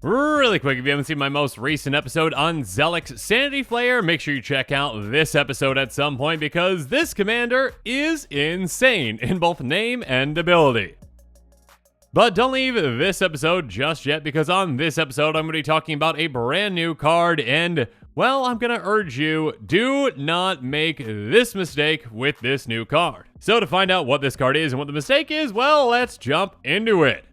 Really quick, if you haven't seen my most recent episode on Zealot's Sanity Flare, make sure you check out this episode at some point because this commander is insane in both name and ability. But don't leave this episode just yet because on this episode I'm going to be talking about a brand new card and, well, I'm going to urge you, do not make this mistake with this new card. So to find out what this card is and what the mistake is, well, let's jump into it.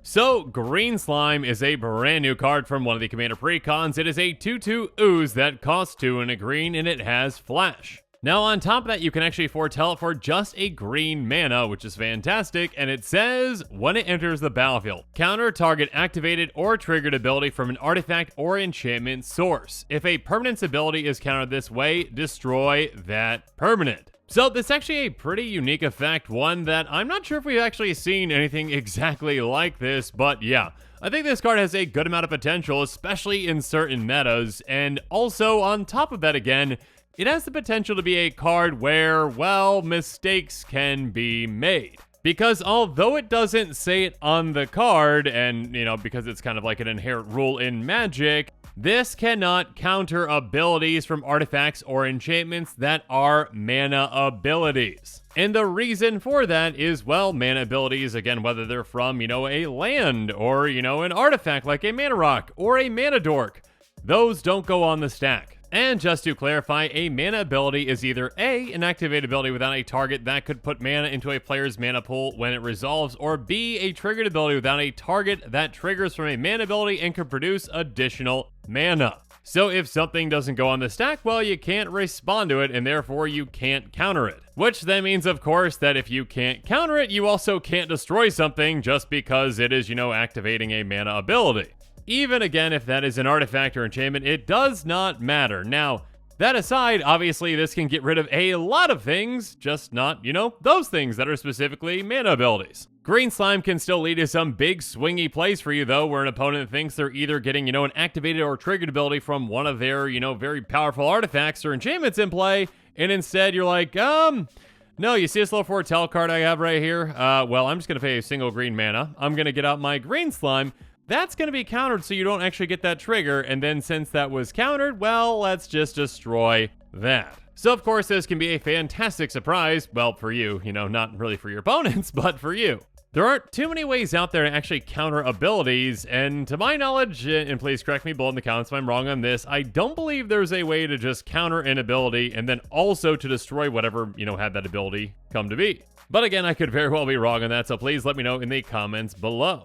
So, Green Slime is a brand new card from one of the Commander Precons. It is a 2/2 ooze that costs 2 and a green, and it has Flash. Now, on top of that, you can actually foretell it for just a green mana, which is fantastic, and it says, when it enters the battlefield, counter target activated or triggered ability from an artifact or enchantment source. If a permanent's ability is countered this way, destroy that permanent. So this is actually a pretty unique effect, one that I'm not sure if we've actually seen anything exactly like this, but yeah. I think this card has a good amount of potential, especially in certain metas, and also on top of that again, it has the potential to be a card where, well, mistakes can be made. Because although it doesn't say it on the card, and, you know, because it's kind of like an inherent rule in Magic, this cannot counter abilities from artifacts or enchantments that are mana abilities. And the reason for that is, well, mana abilities, again, whether they're from, a land or, an artifact like a mana rock or a mana dork, those don't go on the stack. And just to clarify, a mana ability is either A, an activated ability without a target that could put mana into a player's mana pool when it resolves, or B, a triggered ability without a target that triggers from a mana ability and can produce additional mana. So if something doesn't go on the stack, well, you can't respond to it, and therefore you can't counter it. Which then means, of course, that if you can't counter it, you also can't destroy something just because it is, activating a mana ability. Even again, if that is an artifact or enchantment, it does not matter. Now, that aside, obviously this can get rid of a lot of things, just not, those things that are specifically mana abilities. Green Slime can still lead to some big swingy plays for you though, where an opponent thinks they're either getting, an activated or triggered ability from one of their, very powerful artifacts or enchantments in play, and instead you're like, no, you see this little foretell card I have right here? Well, I'm just gonna pay a single green mana. I'm gonna get out my Green Slime. That's going to be countered so you don't actually get that trigger, and then since that was countered, well, let's just destroy that. So of course this can be a fantastic surprise, well, for you, not really for your opponents, but for you. There aren't too many ways out there to actually counter abilities, and to my knowledge, and please correct me below in the comments if I'm wrong on this, I don't believe there's a way to just counter an ability and then also to destroy whatever, had that ability come to be. But again, I could very well be wrong on that, so please let me know in the comments below.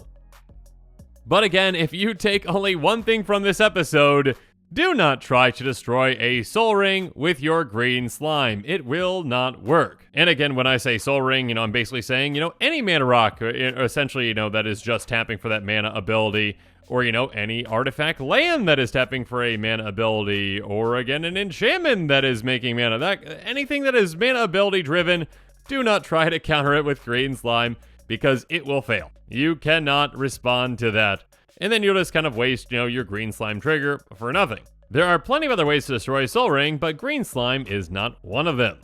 But again, if you take only one thing from this episode, do not try to destroy a Soul Ring with your Green Slime. It will not work. And again, when I say Soul Ring, I'm basically saying, any mana rock, essentially, that is just tapping for that mana ability, or, any artifact land that is tapping for a mana ability, or again, an enchantment that is making mana. Anything that is mana ability driven, do not try to counter it with Green Slime, because it will fail. You cannot respond to that. And then you'll just kind of waste, your Green Slime trigger for nothing. There are plenty of other ways to destroy Soul Ring, but Green Slime is not one of them.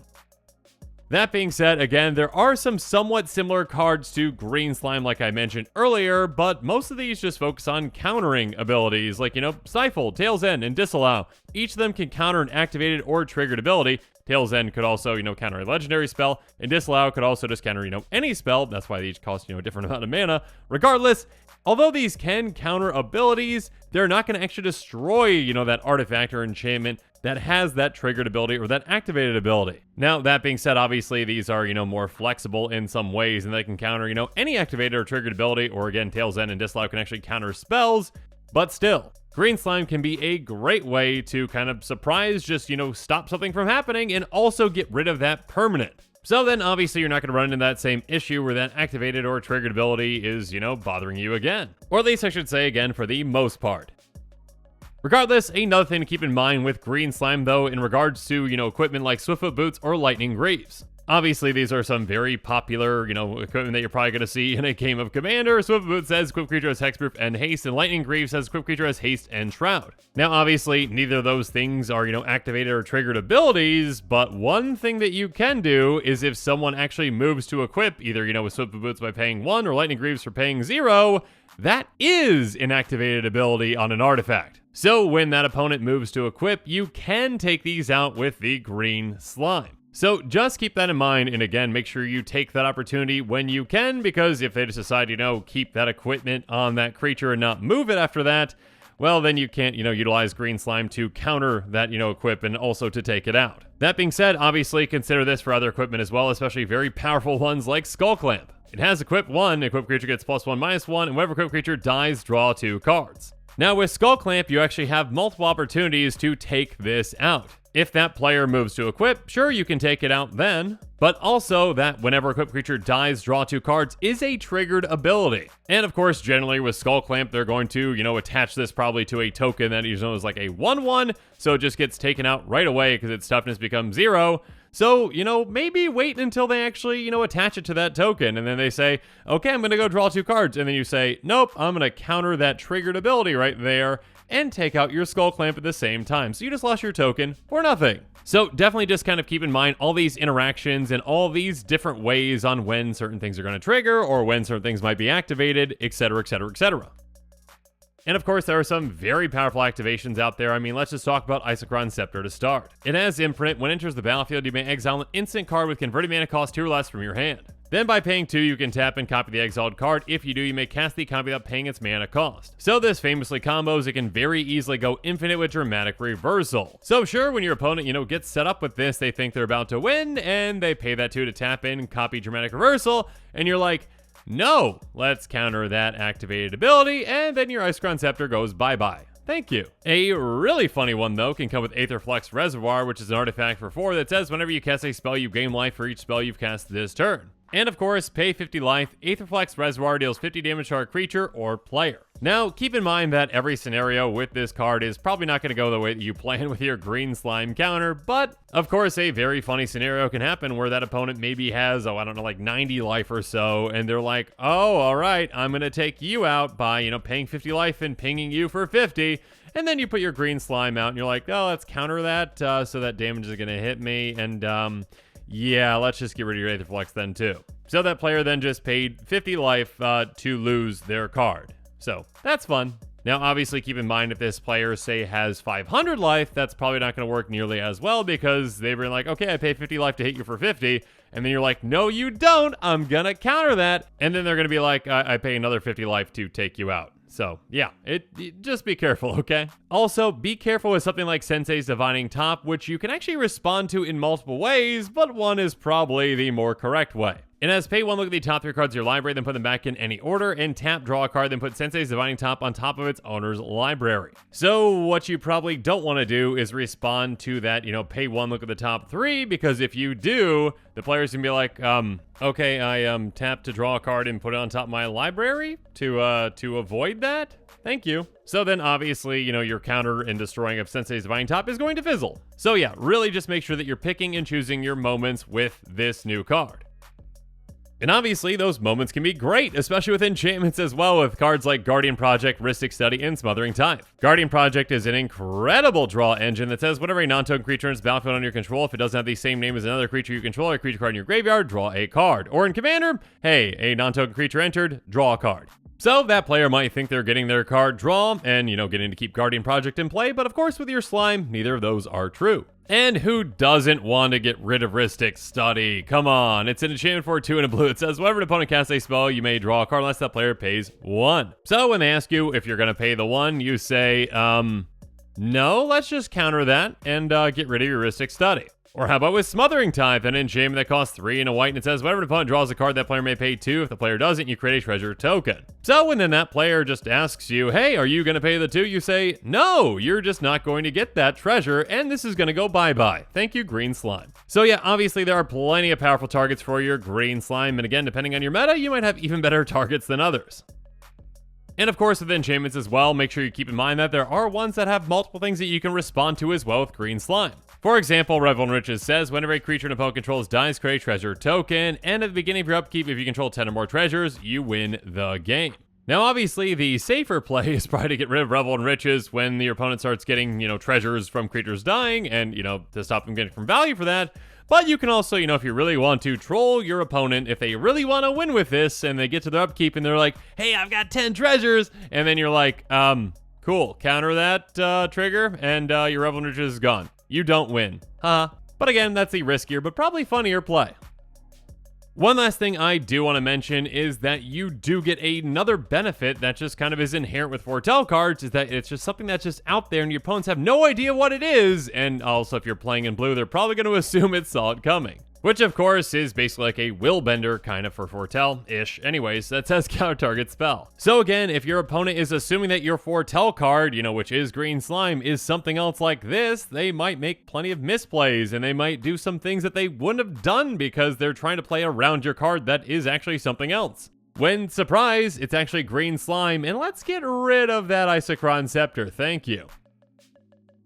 That being said, again, there are some somewhat similar cards to Green Slime like I mentioned earlier, but most of these just focus on countering abilities like, Stifle, Tail's End, and Disallow. Each of them can counter an activated or triggered ability. Tail's End could also, counter a legendary spell, and Disallow could also just counter, any spell. That's why they each cost, a different amount of mana. Regardless, although these can counter abilities, they're not going to actually destroy, that artifact or enchantment that has that triggered ability or that activated ability. Now, that being said, obviously these are, more flexible in some ways, and they can counter, any activated or triggered ability, or again, Tail's End and Disallow can actually counter spells, but still. Green Slime can be a great way to kind of surprise, just, stop something from happening and also get rid of that permanent. So then obviously you're not going to run into that same issue where that activated or triggered ability is, bothering you again. Or at least I should say again for the most part. Regardless, another thing to keep in mind with Green Slime though in regards to, equipment like Swiftfoot Boots or Lightning Greaves. Obviously, these are some very popular, equipment that you're probably going to see in a game of Commander. Swift Boot says equipped creature has hexproof and haste, and Lightning Greaves says equipped creature has haste and shroud. Now, obviously, neither of those things are, activated or triggered abilities, but one thing that you can do is if someone actually moves to equip, either, with Swift Boots by paying 1 or Lightning Greaves for paying 0, that is an activated ability on an artifact. So when that opponent moves to equip, you can take these out with the green slime. So just keep that in mind, and again, make sure you take that opportunity when you can, because if they just decide, keep that equipment on that creature and not move it after that, well, then you can't, utilize green slime to counter that, equip and also to take it out. That being said, obviously consider this for other equipment as well, especially very powerful ones like Skull Clamp. It has equip 1, equipped creature gets +1/-1, and whenever equipped creature dies, draw 2 cards. Now with Skull Clamp, you actually have multiple opportunities to take this out. If that player moves to equip, sure, you can take it out then, but also that whenever equipped creature dies, draw 2 cards is a triggered ability. And of course, generally with Skull Clamp, they're going to, attach this probably to a token that is known as like a 1/1, so it just gets taken out right away because its toughness becomes 0. So, maybe wait until they actually, attach it to that token, and then they say, okay, I'm going to go draw 2 cards, and then you say, nope, I'm going to counter that triggered ability right there, and take out your Skull Clamp at the same time. So you just lost your token for nothing. So definitely just kind of keep in mind all these interactions and all these different ways on when certain things are going to trigger, or when certain things might be activated, etc., etc., etc. And of course, there are some very powerful activations out there. I mean, let's just talk about Isochron Scepter to start. It has Imprint. When it enters the battlefield, you may exile an instant card with converted mana cost 2 or less from your hand. Then by paying 2, you can tap and copy the exiled card. If you do, you may cast the copy without paying its mana cost. So this famously combos, it can very easily go infinite with Dramatic Reversal. So sure, when your opponent, gets set up with this, they think they're about to win, and they pay that 2 to tap in, copy Dramatic Reversal, and you're like, no, let's counter that activated ability, and then your Isochron Scepter goes bye-bye. Thank you. A really funny one, though, can come with Aetherflux Reservoir, which is an artifact for 4 that says whenever you cast a spell, you gain life for each spell you've cast this turn. And of course, pay 50 life, Aetherflux Reservoir deals 50 damage to our creature or player. Now, keep in mind that every scenario with this card is probably not going to go the way that you plan with your green slime counter, but of course, a very funny scenario can happen where that opponent maybe has, like 90 life or so, and they're like, oh, all right, I'm going to take you out by, paying 50 life and pinging you for 50, and then you put your green slime out, and you're like, oh, let's counter that, so that damage is going to hit me, and, yeah, let's just get rid of your Aetherflux then too. So that player then just paid 50 life to lose their card. So that's fun. Now, obviously, keep in mind if this player, say, has 500 life, that's probably not going to work nearly as well because they've been like, okay, I pay 50 life to hit you for 50. And then you're like, no, you don't. I'm going to counter that. And then they're going to be like, I pay another 50 life to take you out. So, yeah, just be careful, okay? Also, be careful with something like Sensei's Divining Top, which you can actually respond to in multiple ways, but one is probably the more correct way. It has pay 1, look at the top 3 cards of your library, then put them back in any order, and tap, draw a card, then put Sensei's Divining Top on top of its owner's library. So what you probably don't want to do is respond to that, pay 1, look at the top 3, because if you do, the player's going to be like, okay, I tap to draw a card and put it on top of my library to avoid that? Thank you. So then obviously, your counter in destroying of Sensei's Divining Top is going to fizzle. So yeah, really just make sure that you're picking and choosing your moments with this new card. And obviously, those moments can be great, especially with enchantments as well, with cards like Guardian Project, Rhystic Study, and Smothering Tithe. Guardian Project is an incredible draw engine that says whenever a non-token creature enters battlefield under your control, if it doesn't have the same name as another creature you control or a creature card in your graveyard, draw a card. Or in Commander, hey, a non-token creature entered, draw a card. So that player might think they're getting their card draw and, getting to keep Guardian Project in play, but of course with your slime, neither of those are true. And who doesn't want to get rid of Rhystic Study? Come on, it's an enchantment for 2 and a blue. It says whenever an opponent casts a spell, you may draw a card unless that player pays 1. So when they ask you if you're going to pay the 1, you say, no, let's just counter that and get rid of your Rhystic Study. Or how about with Smothering Tithe, an enchantment that costs 3 and a white, and it says whenever an opponent draws a card, that player may pay 2. If the player doesn't, you create a treasure token. So when then that player just asks you, hey, are you going to pay the 2? You say, no, you're just not going to get that treasure, and this is going to go bye-bye. Thank you, green slime. So yeah, obviously there are plenty of powerful targets for your green slime, and again, depending on your meta, you might have even better targets than others. And of course, with enchantments as well, make sure you keep in mind that there are ones that have multiple things that you can respond to as well with green slime. For example, Revel in Riches says, whenever a creature an opponent controls dies, create a treasure token, and at the beginning of your upkeep, if you control 10 or more treasures, you win the game. Now, obviously, the safer play is probably to get rid of Revel in Riches when your opponent starts getting, treasures from creatures dying, and, to stop them getting from value for that. But you can also, if you really want to troll your opponent, if they really want to win with this, and they get to their upkeep, and they're like, hey, I've got 10 treasures, and then you're like, cool, counter that trigger, and your Revel in Riches is gone. You don't win. But again, that's the riskier, but probably funnier play. One last thing I do want to mention is that you do get another benefit that just kind of is inherent with foretell cards, is that it's just something that's just out there and your opponents have no idea what it is, and also if you're playing in blue, they're probably going to assume it saw it coming. Which, of course, is basically like a will bender kind of for foretell-ish. Anyways, that says counter target spell. So again, if your opponent is assuming that your foretell card, which is green slime, is something else like this, they might make plenty of misplays, and they might do some things that they wouldn't have done because they're trying to play around your card that is actually something else. When, surprise, it's actually green slime, and let's get rid of that Isochron Scepter, thank you.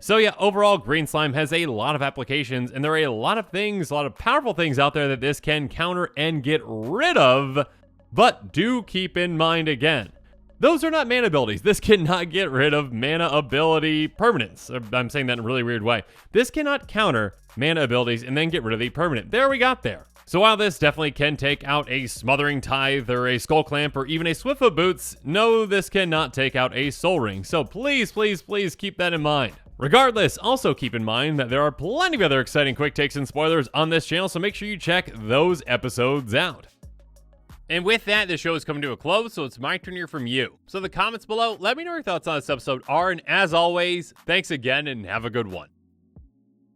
So yeah, overall, green slime has a lot of applications, and there are a lot of things, a lot of powerful things out there that this can counter and get rid of, but do keep in mind again, those are not mana abilities. This cannot get rid of mana ability permanents. I'm saying that in a really weird way. This cannot counter mana abilities and then get rid of the permanent. There we got there. So while this definitely can take out a Smothering Tithe or a Skull Clamp or even a Swiftfoot Boots, no, this cannot take out a Soul Ring. So please, please, please keep that in mind. Regardless, also keep in mind that there are plenty of other exciting quick takes and spoilers on this channel, so make sure you check those episodes out. And with that, the show is coming to a close, so it's my turn to hear from you. So the comments below, let me know your thoughts on this episode are, and as always, thanks again and have a good one.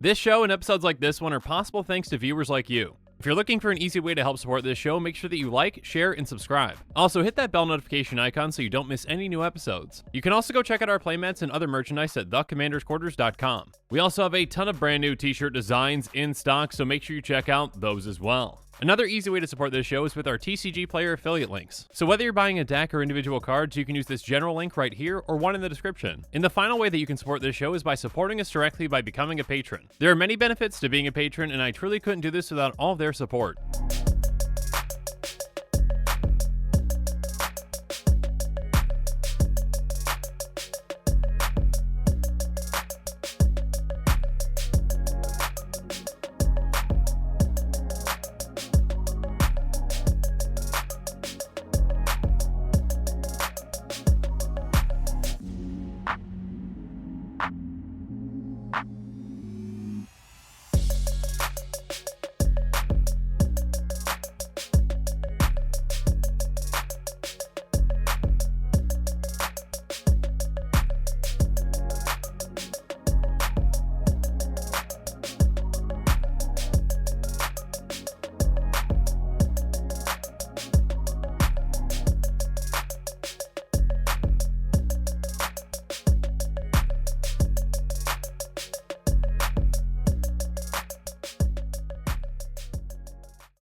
This show and episodes like this one are possible thanks to viewers like you. If you're looking for an easy way to help support this show, make sure that you like, share, and subscribe. Also, hit that bell notification icon so you don't miss any new episodes. You can also go check out our playmats and other merchandise at thecommandersquarters.com. We also have a ton of brand new t-shirt designs in stock, so make sure you check out those as well. Another easy way to support this show is with our TCG Player affiliate links. So whether you're buying a deck or individual cards, you can use this general link right here or one in the description. And the final way that you can support this show is by supporting us directly by becoming a patron. There are many benefits to being a patron, and I truly couldn't do this without all of their support.